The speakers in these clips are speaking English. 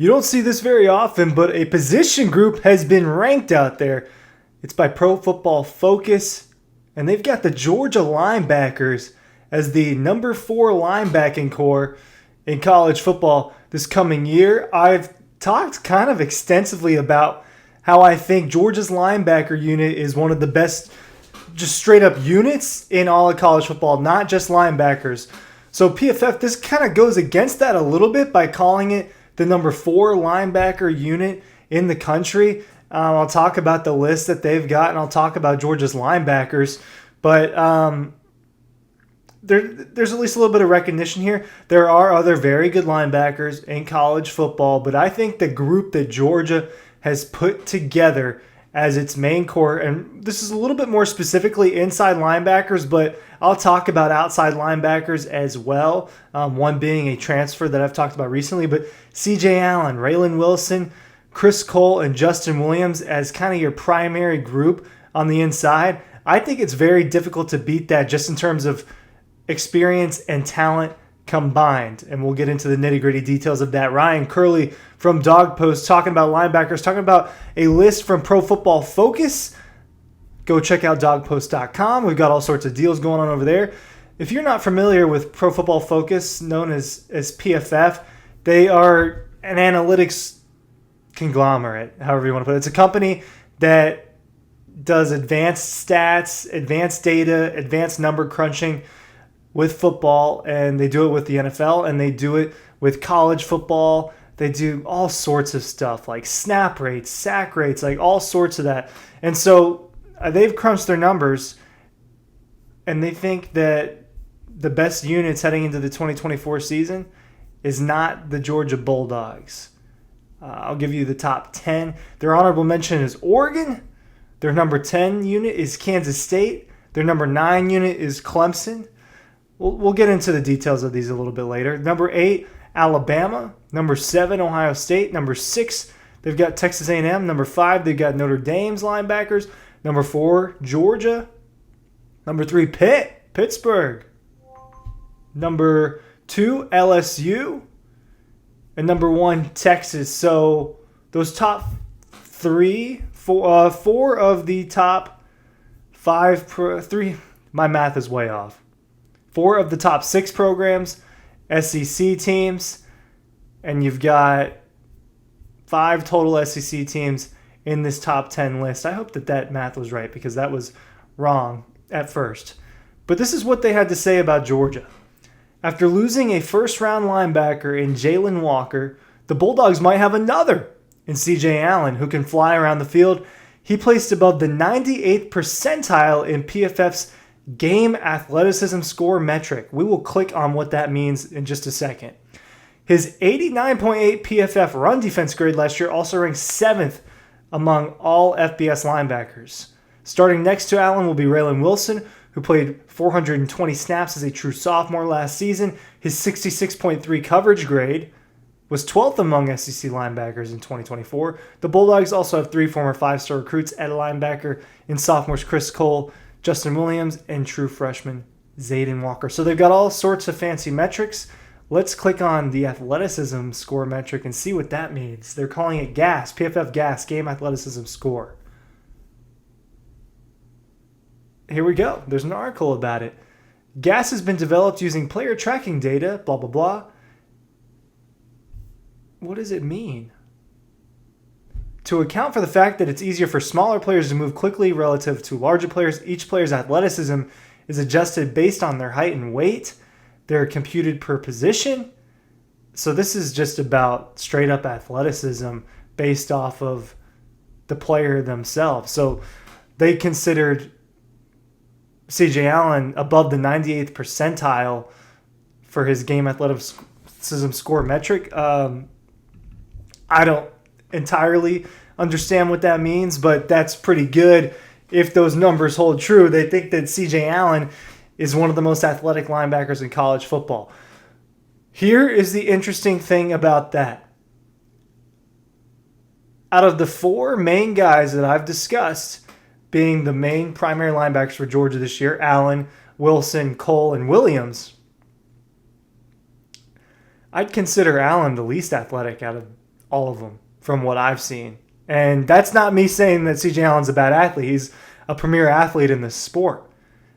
You don't see this very often, but a position group has been ranked out there. It's by Pro Football Focus, and they've got the Georgia linebackers as the number 4 linebacking core in college football this coming year. I've talked kind of extensively about how I think Georgia's linebacker unit is one of the best just straight up units in all of college football, not just linebackers. So PFF, this kind of goes against that a little bit by calling it the number 4 linebacker unit in the country. I'll talk about the list that they've got, and I'll talk about Georgia's linebackers. But there's at least a little bit of recognition here. There are other very good linebackers in college football, but I think the group that Georgia has put together as its main core, and this is a little bit more specifically inside linebackers, but I'll talk about outside linebackers as well, one being a transfer that I've talked about recently, but C.J. Allen, Raylan Wilson, Chris Cole, and Justin Williams as kind of your primary group on the inside. I think it's very difficult to beat that just in terms of experience and talent combined, and we'll get into the nitty-gritty details of that. Ryan Curley from Dawg Post talking about linebackers, talking about a list from Pro Football Focus. Go check out dawgpost.com. We've got all sorts of deals going on over there. If you're not familiar with Pro Football Focus, known as PFF, they are an analytics conglomerate, however you want to put it. It's a company that does advanced stats, advanced data, advanced number crunching with football, and they do it with the NFL, and they do it with college football. They do all sorts of stuff like snap rates, sack rates, like all sorts of that. And so they've crunched their numbers, and they think that the best units heading into the 2024 season is not the Georgia Bulldogs. I'll give you the top 10. Their honorable mention is Oregon. Their number 10 unit is Kansas State. Their number 9 unit is Clemson. We'll get into the details of these a little bit later. Number 8, Alabama. Number 7, Ohio State. Number 6, they've got Texas A&M. Number 5, they've got Notre Dame's linebackers. Number 4, Georgia. Number 3, Pittsburgh. Number 2, LSU. And number 1, Texas. So those top 4 of the top 3, my math is way off. 4 of the top 6 programs, SEC teams, and you've got 5 total SEC teams in this top 10 list. I hope that math was right because that was wrong at first. But this is what they had to say about Georgia. After losing a first-round linebacker in Jalen Walker, the Bulldogs might have another in C.J. Allen, who can fly around the field. He placed above the 98th percentile in PFF's game athleticism score metric. We will click on what that means in just a second. His 89.8 PFF run defense grade last year also ranked 7th among all FBS linebackers. Starting next to Allen will be Raylan Wilson, who played 420 snaps as a true sophomore last season. His 66.3 coverage grade was 12th among SEC linebackers in 2024. The Bulldogs also have 3 former 5-star recruits at linebacker in sophomores Chris Cole, Justin Williams, and true freshman Zayden Walker. So they've got all sorts of fancy metrics. Let's click on the athleticism score metric and see what that means. They're calling it GAS, PFF GAS, Game Athleticism Score. Here we go. There's an article about it. GAS has been developed using player tracking data, blah, blah, blah. What does it mean? To account for the fact that it's easier for smaller players to move quickly relative to larger players, each player's athleticism is adjusted based on their height and weight. They're computed per position. So this is just about straight up athleticism based off of the player themselves. So they considered C.J. Allen above the 98th percentile for his game athleticism score metric. I don't entirely understand what that means, but that's pretty good. If those numbers hold true, they think that C.J. Allen is one of the most athletic linebackers in college football. Here is the interesting thing about that. Out of the 4 main guys that I've discussed being the main primary linebackers for Georgia this year, Allen, Wilson, Cole, and Williams, I'd consider Allen the least athletic out of all of them from what I've seen. And that's not me saying that CJ Allen's a bad athlete. He's a premier athlete in this sport.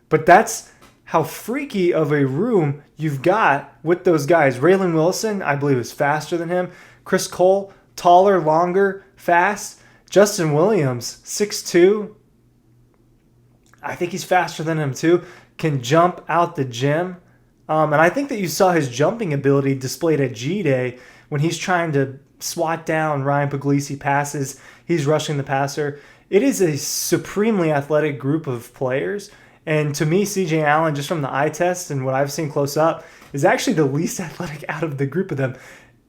But that's how freaky of a room you've got with those guys. Raylan Wilson, I believe, is faster than him. Chris Cole, taller, longer, fast. Justin Williams, 6'2". I think he's faster than him too. Can jump out the gym. And I think that you saw his jumping ability displayed at G-Day when he's trying to swat down Ryan Puglisi passes. He's rushing the passer. It is a supremely athletic group of players. And to me, CJ Allen, just from the eye test and what I've seen close up, is actually the least athletic out of the group of them.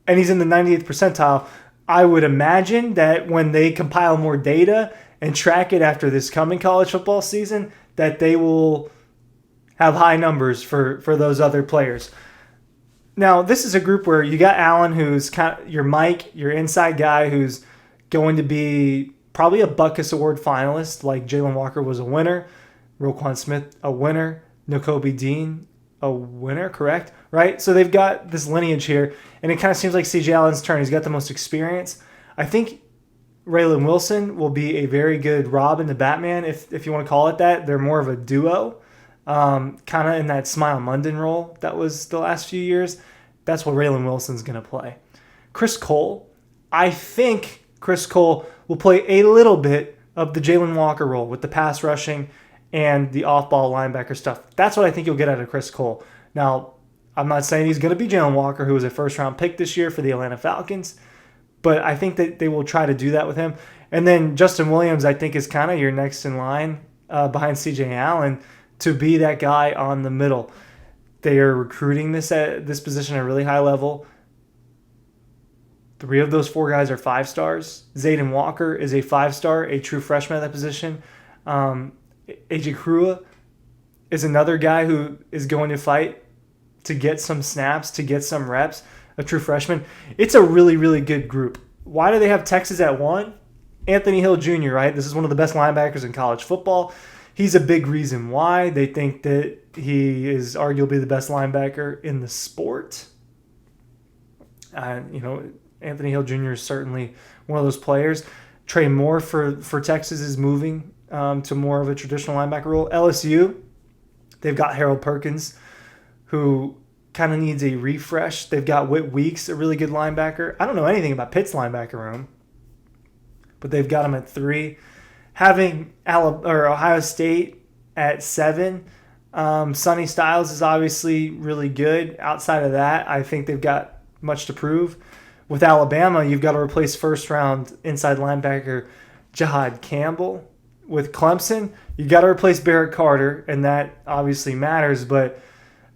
And he's in the 98th percentile. I would imagine that when they compile more data and track it after this coming college football season, that they will have high numbers for those other players. Now, this is a group where you got Allen, who's kind of your Mike, your inside guy, who's going to be probably a Butkus Award finalist, like Jalen Walker was a winner, Roquan Smith a winner, Nakobe Dean a winner, correct? Right? So they've got this lineage here, and it kind of seems like CJ Allen's turn. He's got the most experience. I think Raylan Wilson will be a very good Robin the Batman, if you want to call it that. They're more of a duo, kind of in that Smile Munden role that was the last few years. That's what Raylan Wilson's going to play. Chris Cole, I think Chris Cole will play a little bit of the Jalen Walker role with the pass rushing and the off-ball linebacker stuff. That's what I think you'll get out of Chris Cole. Now, I'm not saying he's going to be Jalen Walker, who was a first-round pick this year for the Atlanta Falcons, but I think that they will try to do that with him. And then Justin Williams, I think, is kind of your next in line behind CJ Allen to be that guy on the middle. They are recruiting this position at a really high level. 3 of those 4 guys are 5 stars. Zayden Walker is a 5-star, a true freshman at that position. AJ Krua is another guy who is going to fight to get some snaps, to get some reps, a true freshman. It's a really, really good group. Why do they have Texas at 1? Anthony Hill Jr., right? This is one of the best linebackers in college football. He's a big reason why. They think that he is arguably the best linebacker in the sport. Anthony Hill Jr. is certainly one of those players. Trey Moore for Texas is moving to more of a traditional linebacker role. LSU, they've got Harold Perkins, who kind of needs a refresh. They've got Whit Weeks, a really good linebacker. I don't know anything about Pitt's linebacker room, but they've got him at 3. Having Ohio State at 7, Sonny Styles is obviously really good. Outside of that, I think they've got much to prove. With Alabama, you've got to replace first-round inside linebacker Jahad Campbell. With Clemson, you got to replace Barrett Carter, and that obviously matters. But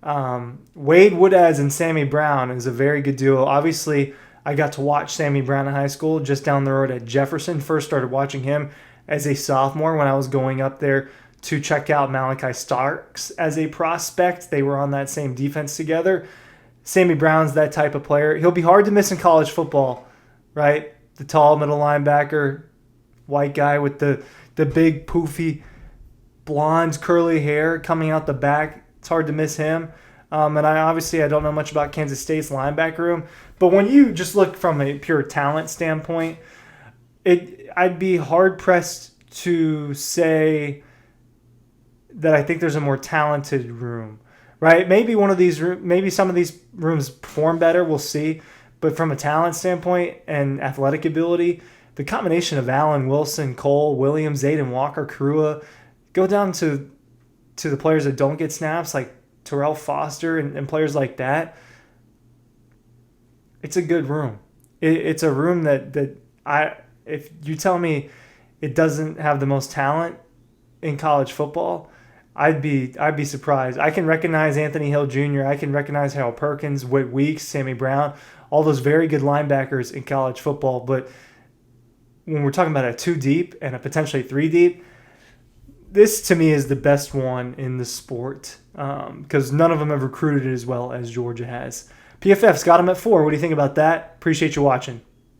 Wade Woodaz and Sammy Brown is a very good duo. Obviously, I got to watch Sammy Brown in high school just down the road at Jefferson. First started watching him as a sophomore when I was going up there to check out Malachi Starks as a prospect. They were on that same defense together. Sammy Brown's that type of player. He'll be hard to miss in college football, right? The tall middle linebacker, white guy with the big poofy blonde curly hair coming out the back. It's hard to miss him. And I don't know much about Kansas State's linebacker room, but when you just look from a pure talent standpoint, I'd be hard pressed to say that I think there's a more talented room, right? Maybe some of these rooms perform better. We'll see. But from a talent standpoint and athletic ability, the combination of Allen, Wilson, Cole, Williams, Zayden Walker, Krua, go down to the players that don't get snaps like Terrell Foster and players like that. It's a good room. It's a room that if you tell me it doesn't have the most talent in college football, I'd be surprised. I can recognize Anthony Hill Jr. I can recognize Harold Perkins, Whit Weeks, Sammy Brown, all those very good linebackers in college football. But when we're talking about a 2 deep and a potentially 3 deep, this to me is the best one in the sport because none of them have recruited as well as Georgia has. PFF's got them at 4. What do you think about that? Appreciate you watching.